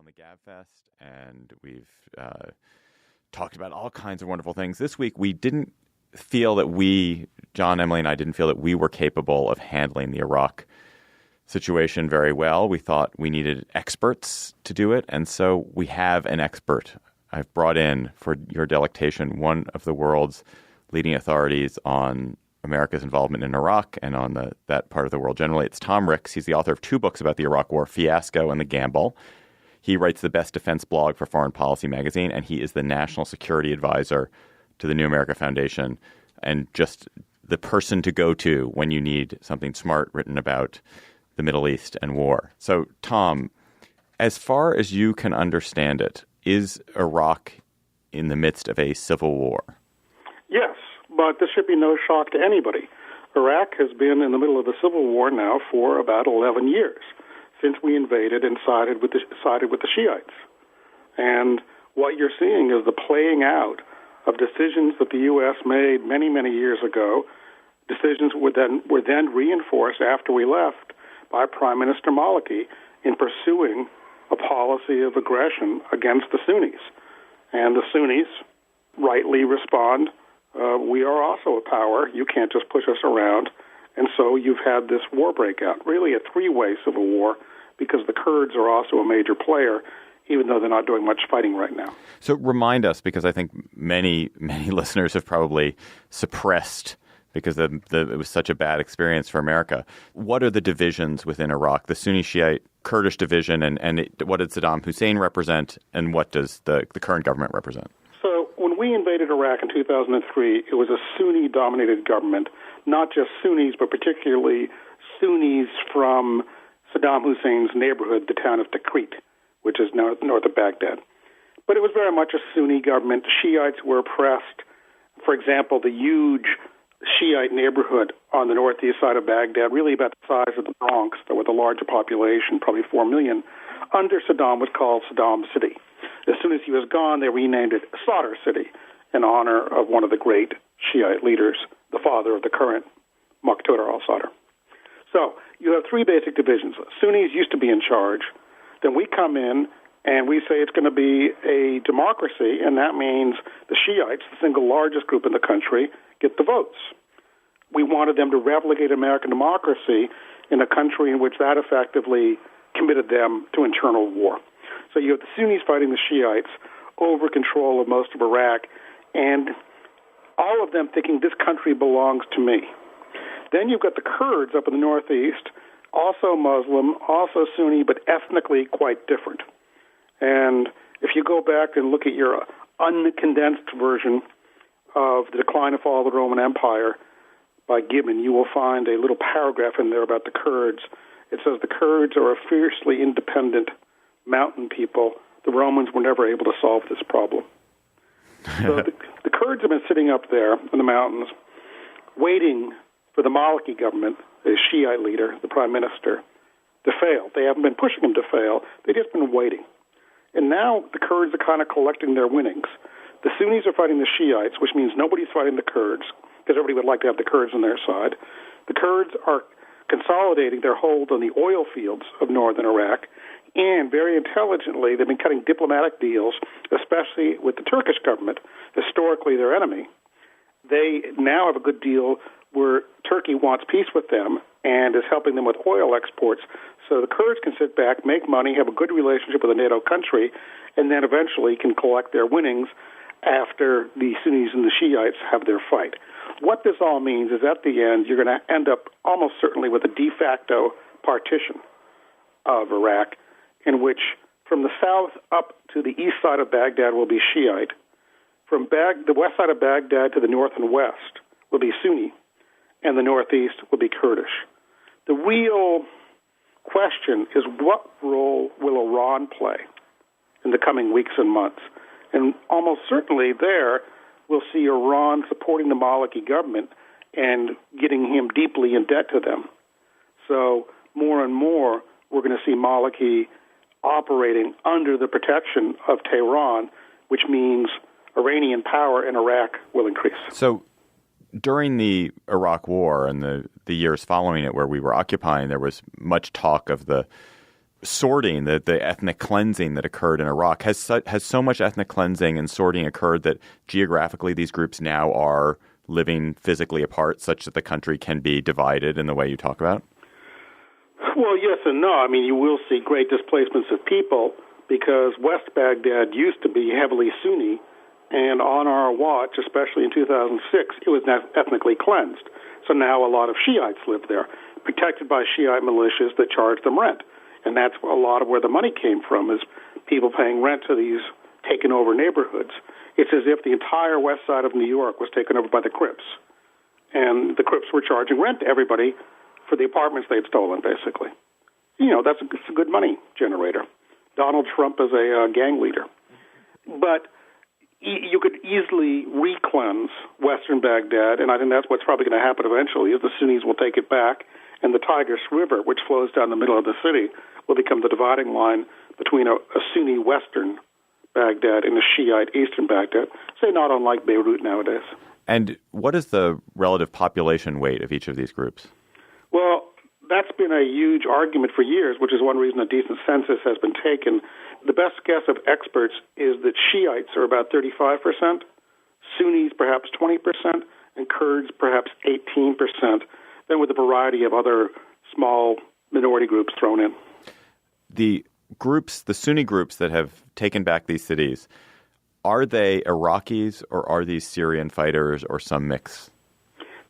on the Gabfest, and we've talked about all kinds of wonderful things. This week, we didn't feel that John, Emily, and I didn't feel that we were capable of handling the Iraq situation very well. We thought we needed experts to do it, and so we have an expert. I've brought in, for your delectation, one of the world's leading authorities on America's involvement in Iraq and on that part of the world generally. It's Tom Ricks. He's the author of 2 books about the Iraq War, Fiasco and The Gamble. He writes the Best Defense blog for Foreign Policy magazine, and he is the National Security Advisor to the New America Foundation, and just the person to go to when you need something smart written about the Middle East and war. So, Tom, as far as you can understand it, is Iraq in the midst of a civil war? Yes, but this should be no shock to anybody. Iraq has been in the middle of a civil war now for about 11 years, since we invaded and sided with the Shiites. And what you're seeing is the playing out of decisions that the U.S. made many, many years ago. Decisions were then reinforced after we left by Prime Minister Maliki in pursuing a policy of aggression against the Sunnis. And the Sunnis rightly respond, we are also a power. You can't just push us around. And so you've had this war breakout, really a 3-way civil war, because the Kurds are also a major player, even though they're not doing much fighting right now. So remind us, because I think many listeners have probably suppressed because it was such a bad experience for America. What are the divisions within Iraq, the Sunni Shiite Kurdish division, and what did Saddam Hussein represent, and what does the current government represent? So when we invaded Iraq in 2003, it was a Sunni-dominated government, not just Sunnis, but particularly Sunnis from Saddam Hussein's neighborhood, the town of Tikrit, which is north of Baghdad. But it was very much a Sunni government. Shiites were oppressed. For example, the huge Shiite neighborhood on the northeast side of Baghdad, really about the size of the Bronx, but with a larger population, probably 4 million, under Saddam was called Saddam City. As soon as he was gone, they renamed it Sadr City in honor of one of the great Shiite leaders, the father of the current Muqtada al-Sadr. So you have 3 basic divisions. Sunnis used to be in charge. Then we come in and we say it's going to be a democracy, and that means the Shiites, the single largest group in the country, get the votes. We wanted them to replicate American democracy in a country in which that effectively committed them to internal war. So you have the Sunnis fighting the Shiites over control of most of Iraq, and all of them thinking this country belongs to me. Then you've got the Kurds up in the northeast, also Muslim, also Sunni, but ethnically quite different. And if you go back and look at your uncondensed version of The Decline and Fall of the Roman Empire by Gibbon, you will find a little paragraph in there about the Kurds. It says the Kurds are a fiercely independent mountain people. The Romans were never able to solve this problem. So the Kurds have been sitting up there in the mountains waiting for the Maliki government, the Shiite leader, the prime minister, to fail. They haven't been pushing him to fail. They've just been waiting. And now the Kurds are kind of collecting their winnings. The Sunnis are fighting the Shiites, which means nobody's fighting the Kurds, because everybody would like to have the Kurds on their side. The Kurds are consolidating their hold on the oil fields of northern Iraq, and very intelligently, they've been cutting diplomatic deals, especially with the Turkish government, historically their enemy. They now have a good deal where Turkey wants peace with them and is helping them with oil exports. So the Kurds can sit back, make money, have a good relationship with a NATO country, and then eventually can collect their winnings after the Sunnis and the Shiites have their fight. What this all means is at the end, you're going to end up almost certainly with a de facto partition of Iraq, in which from the south up to the east side of Baghdad will be Shiite. From the west side of Baghdad to the north and west will be Sunni, and the northeast will be Kurdish. The real question is, what role will Iran play in the coming weeks and months? And almost certainly there we'll see Iran supporting the Maliki government and getting him deeply in debt to them. So more and more we're going to see Maliki operating under the protection of Tehran, which means Iranian power in Iraq will increase. So during the Iraq War and the years following it where we were occupying, there was much talk of the sorting, the ethnic cleansing that occurred in Iraq. Has so much ethnic cleansing and sorting occurred that geographically these groups now are living physically apart such that the country can be divided in the way you talk about? Well, yes and no. I mean, you will see great displacements of people because West Baghdad used to be heavily Sunni, and on our watch, especially in 2006, it was ethnically cleansed. So now a lot of Shiites live there, protected by Shiite militias that charge them rent. And that's a lot of where the money came from, is people paying rent to these taken over neighborhoods. It's as if the entire west side of New York was taken over by the Crips. And the Crips were charging rent to everybody for the apartments they'd stolen, basically. You know, that's a good money generator. Donald Trump is a gang leader. But you could easily re-cleanse western Baghdad, and I think that's what's probably going to happen eventually, is the Sunnis will take it back, and the Tigris River, which flows down the middle of the city, will become the dividing line between a Sunni western Baghdad and a Shiite eastern Baghdad, say not unlike Beirut nowadays. And what is the relative population weight of each of these groups? Well, that's been a huge argument for years, which is one reason a decent census has been taken. The best guess of experts is that Shiites are about 35%, Sunnis perhaps 20%, and Kurds perhaps 18%, then with a variety of other small minority groups thrown in. The Sunni groups that have taken back these cities, are they Iraqis or are these Syrian fighters or some mix?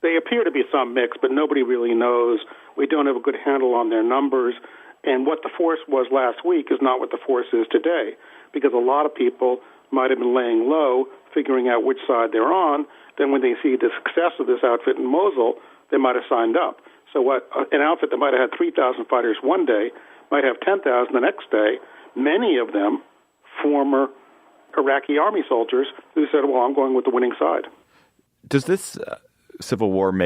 They appear to be some mix, but nobody really knows. We don't have a good handle on their numbers. And what the force was last week is not what the force is today, because a lot of people might have been laying low, figuring out which side they're on. Then when they see the success of this outfit in Mosul, they might have signed up. So what an outfit that might have had 3,000 fighters one day might have 10,000 the next day, many of them former Iraqi army soldiers who said, well, I'm going with the winning side. Does this civil war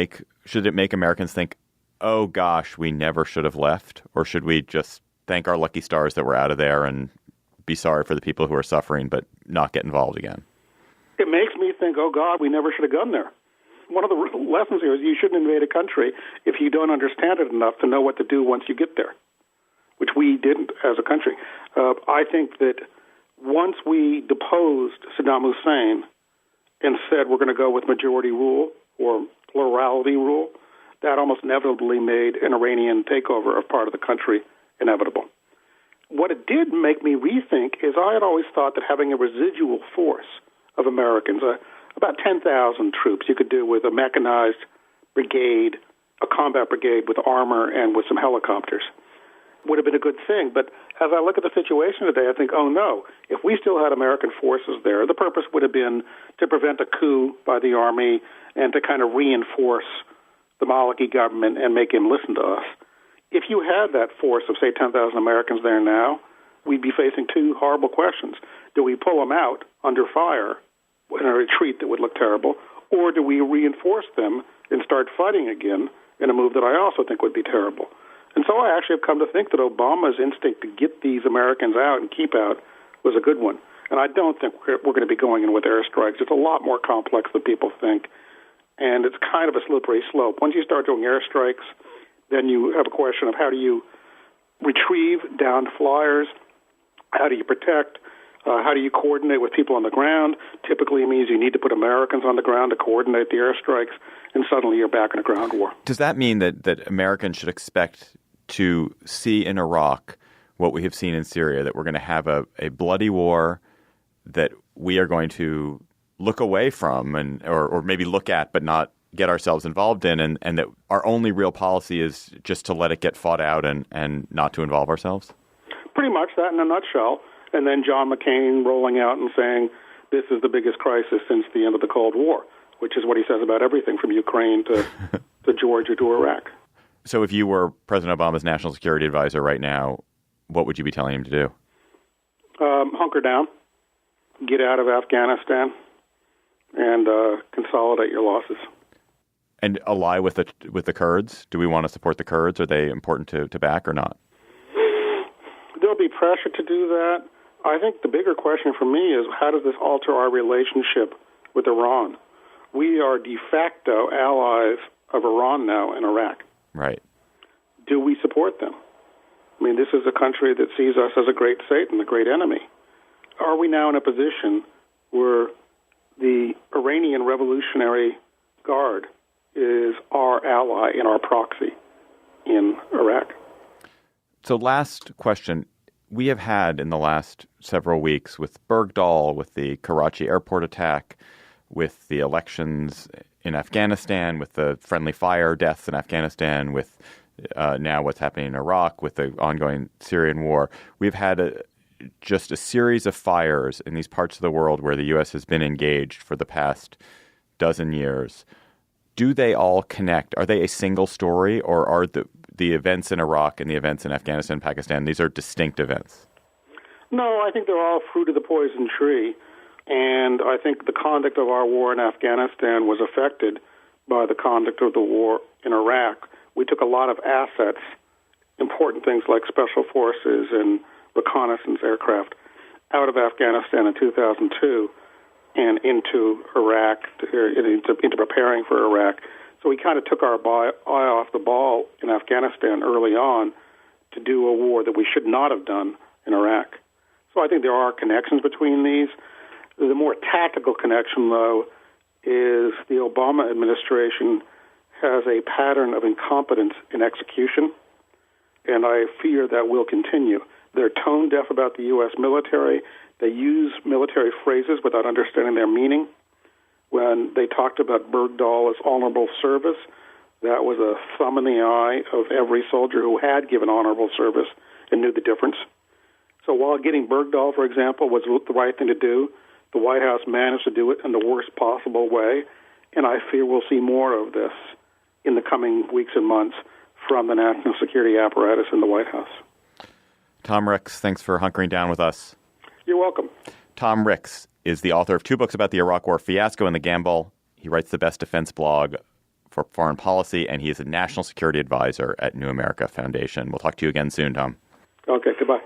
should it make Americans think, oh gosh, we never should have left? Or should we just thank our lucky stars that we're out of there and be sorry for the people who are suffering but not get involved again? It makes me think, oh God, we never should have gone there. One of the lessons here is you shouldn't invade a country if you don't understand it enough to know what to do once you get there, which we didn't as a country. I think that once we deposed Saddam Hussein and said we're going to go with majority rule or plurality rule, that almost inevitably made an Iranian takeover of part of the country inevitable. What it did make me rethink is I had always thought that having a residual force of Americans, about 10,000 troops you could do with a mechanized brigade, a combat brigade with armor and with some helicopters, would have been a good thing. But as I look at the situation today, I think, oh no, if we still had American forces there, the purpose would have been to prevent a coup by the army and to kind of reinforce the Maliki government and make him listen to us. If you had that force of, say, 10,000 Americans there now, we'd be facing two horrible questions. Do we pull them out under fire in a retreat that would look terrible, or do we reinforce them and start fighting again in a move that I also think would be terrible? And so I actually have come to think that Obama's instinct to get these Americans out and keep out was a good one. And I don't think we're going to be going in with airstrikes. It's a lot more complex than people think, and it's kind of a slippery slope. Once you start doing airstrikes, then you have a question of how do you retrieve downed flyers, how do you protect, how do you coordinate with people on the ground? Typically it means you need to put Americans on the ground to coordinate the airstrikes, and suddenly you're back in a ground war. Does that mean that Americans should expect to see in Iraq what we have seen in Syria, that we're going to have a bloody war that we are going to look away from or maybe look at but not get ourselves involved in, and that our only real policy is just to let it get fought out and not to involve ourselves? Pretty much that in a nutshell. And then John McCain rolling out and saying this is the biggest crisis since the end of the Cold War, which is what he says about everything from Ukraine to Georgia to Iraq. So if you were President Obama's national security advisor right now, what would you be telling him to do? Hunker down, get out of Afghanistan, and consolidate your losses. And ally with the Kurds? Do we want to support the Kurds? Are they important to back or not? There'll be pressure to do that. I think the bigger question for me is how does this alter our relationship with Iran? We are de facto allies of Iran now in Iraq. Right. Do we support them? mean, this is a country that sees us as a great Satan, a great enemy. Are we now in a position where the Iranian Revolutionary Guard is our ally and our proxy in Iraq? So last question. We have had in the last several weeks with Bergdahl, with the Karachi airport attack, with the elections in Afghanistan, with the friendly fire deaths in Afghanistan, with now what's happening in Iraq, with the ongoing Syrian war. We've had just a series of fires in these parts of the world where the U.S. has been engaged for the past dozen years. Do they all connect? Are they a single story, or are the events in Iraq and the events in Afghanistan and Pakistan, these are distinct events? No, I think they're all fruit of the poison tree. And I think the conduct of our war in Afghanistan was affected by the conduct of the war in Iraq. We took a lot of assets, important things like special forces and reconnaissance aircraft, out of Afghanistan in 2002 and into Iraq, into preparing for Iraq. So we kind of took our eye off the ball in Afghanistan early on to do a war that we should not have done in Iraq. So I think there are connections between these. The more tactical connection, though, is the Obama administration has a pattern of incompetence in execution, and I fear that will continue. They're tone deaf about the U.S. military. They use military phrases without understanding their meaning. When they talked about Bergdahl as honorable service, that was a thumb in the eye of every soldier who had given honorable service and knew the difference. So while getting Bergdahl, for example, was the right thing to do, the White House managed to do it in the worst possible way, and I fear we'll see more of this in the coming weeks and months from the national security apparatus in the White House. Tom Ricks, thanks for hunkering down with us. You're welcome. Tom Ricks is the author of 2 books about the Iraq War fiasco and the gamble. He writes the Best Defense blog for foreign policy, and he is a national security advisor at New America Foundation. We'll talk to you again soon, Tom. Okay, goodbye.